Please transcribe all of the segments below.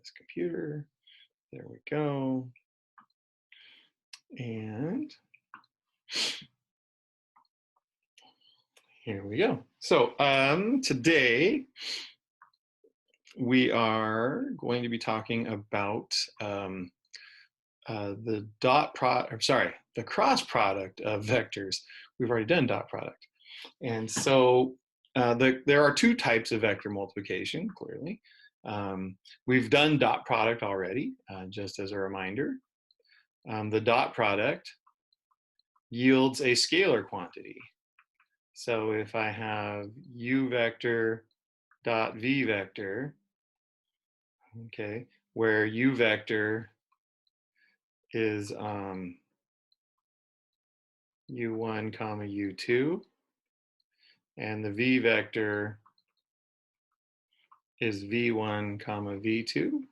this computer. There we go. And here we go. So today we are going to be talking about the cross product of vectors. We've already done dot product. And so there are two types of vector multiplication, clearly. We've done dot product already, just as a reminder. The dot product yields a scalar quantity. So if I have u vector dot v vector, okay, where u vector is u1 comma u2, and the v vector is v1 comma v2,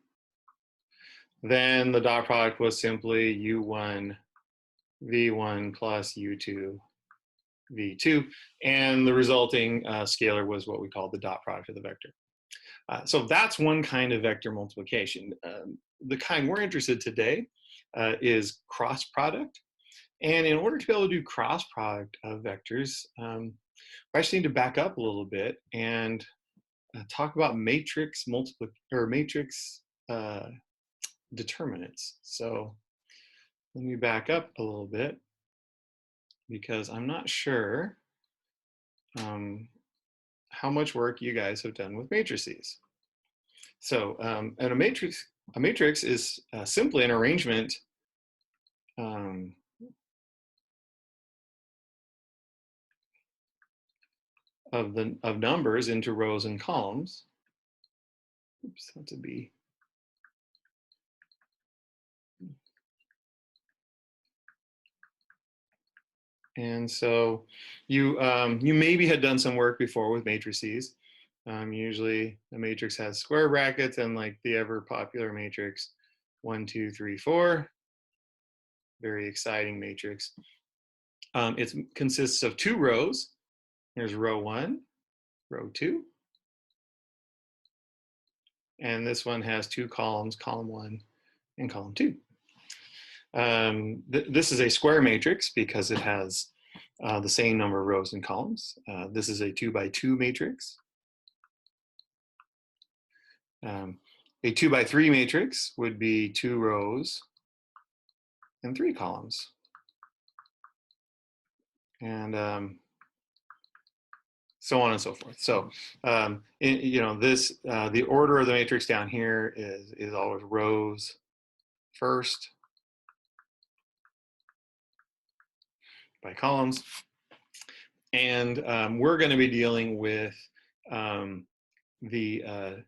then the dot product was simply u1 v1 plus u2 v2, and the resulting scalar was what we call the dot product of the vector. So that's one kind of vector multiplication. The kind we're interested in today is cross product. And in order to be able to do cross product of vectors, we actually need to back up a little bit and talk about matrix determinants. So let me back up a little bit, because I'm not sure how much work you guys have done with matrices. So and a matrix is simply an arrangement of numbers into rows and columns. Oops, that's a B. And so you maybe had done some work before with matrices. Usually a matrix has square brackets and like the ever popular matrix 1, 2, 3, 4. Very exciting matrix. It consists of two rows. Here's row 1, row 2. And this one has two columns, column 1 and column 2. This is a square matrix because it has the same number of rows and columns. This is a 2 by 2 matrix. A 2 by 3 matrix would be 2 rows and 3 columns. And so on and so forth. So, the order of the matrix down here is always rows first by columns. And we're going to be dealing with the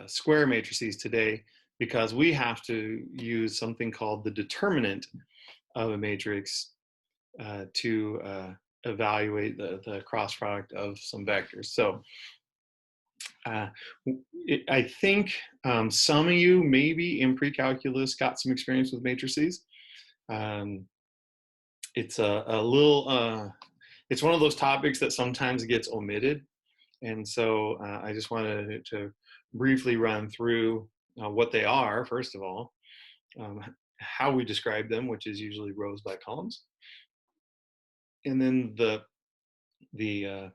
square matrices today, because we have to use something called the determinant of a matrix to evaluate the cross product of some vectors. So I think some of you maybe in pre-calculus got some experience with matrices. It's it's one of those topics that sometimes gets omitted. And so I just wanted to briefly run through what they are, first of all, how we describe them, which is usually rows by columns. And then the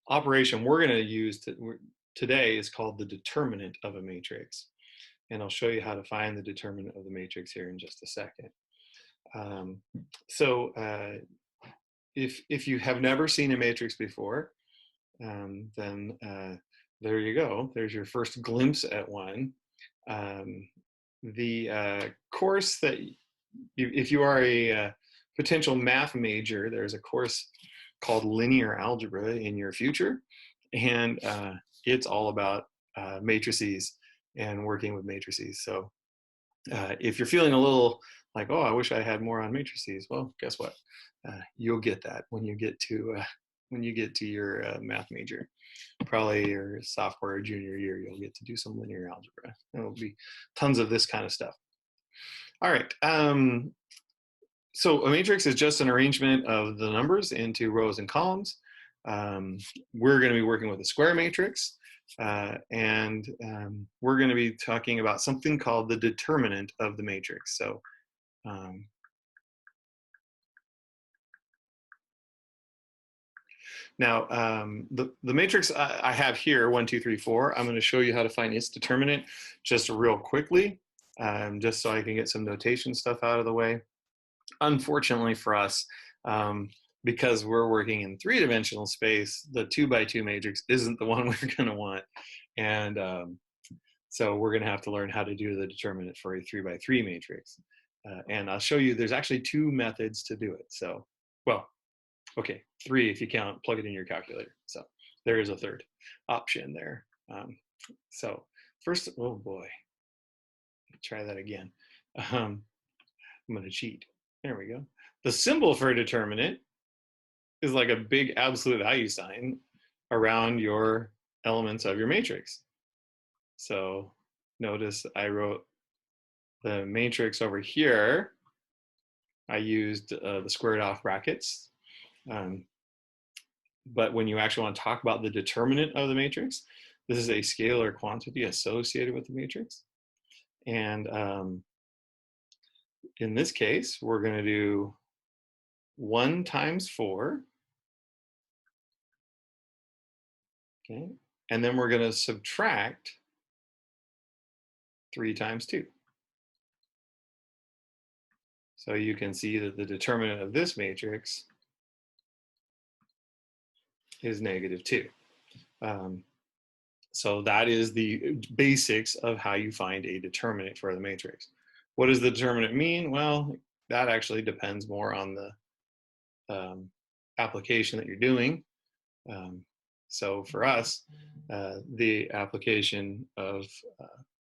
operation we're going to use today is called the determinant of a matrix. And I'll show you how to find the determinant of the matrix here in just a second. If you have never seen a matrix before, then there you go. There's your first glimpse at one. The course that, if you are a potential math major, there's a course called linear algebra in your future, and it's all about matrices and working with matrices. So if you're feeling a little like, oh, I wish I had more on matrices, well, guess what? You'll get that when you get to your math major. Probably your sophomore or junior year, you'll get to do some linear algebra. There'll be tons of this kind of stuff. All right. So a matrix is just an arrangement of the numbers into rows and columns. We're going to be working with a square matrix. We're going to be talking about something called the determinant of the matrix. So now the matrix I have here, 1, 2, 3, 4, I'm going to show you how to find its determinant just real quickly, just so I can get some notation stuff out of the way. Unfortunately for us, because we're working in 3-dimensional space, the 2 by 2 matrix isn't the one we're going to want. And so we're going to have to learn how to do the determinant for a 3 by 3 matrix. And I'll show you there's actually 2 methods to do it. So, well, okay, 3 if you count, plug it in your calculator. So there is a third option there. So first, oh boy, try that again. I'm going to cheat. There we go. The symbol for a determinant is like a big absolute value sign around your elements of your matrix. So notice I wrote the matrix over here. I used the squared off brackets. But when you actually want to talk about the determinant of the matrix, this is a scalar quantity associated with the matrix. And in this case, we're going to do 1 times 4. Okay. And then we're going to subtract 3 times 2. So you can see that the determinant of this matrix is -2. So that is the basics of how you find a determinant for the matrix. What does the determinant mean? Well, that actually depends more on the application that you're doing. So for us, the application of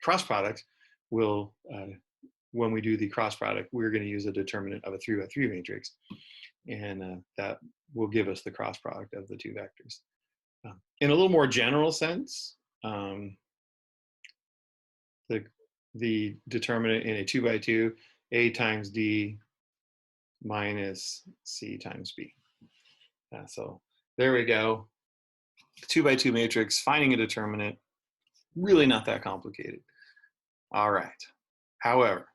cross product will, when we do the cross product, we're going to use a determinant of a 3 by 3 matrix, and that will give us the cross product of the 2 vectors. In a little more general sense, the determinant in a 2 by 2, A times D minus C times B. So there we go. 2 by 2 matrix, finding a determinant, really not that complicated. All right. However,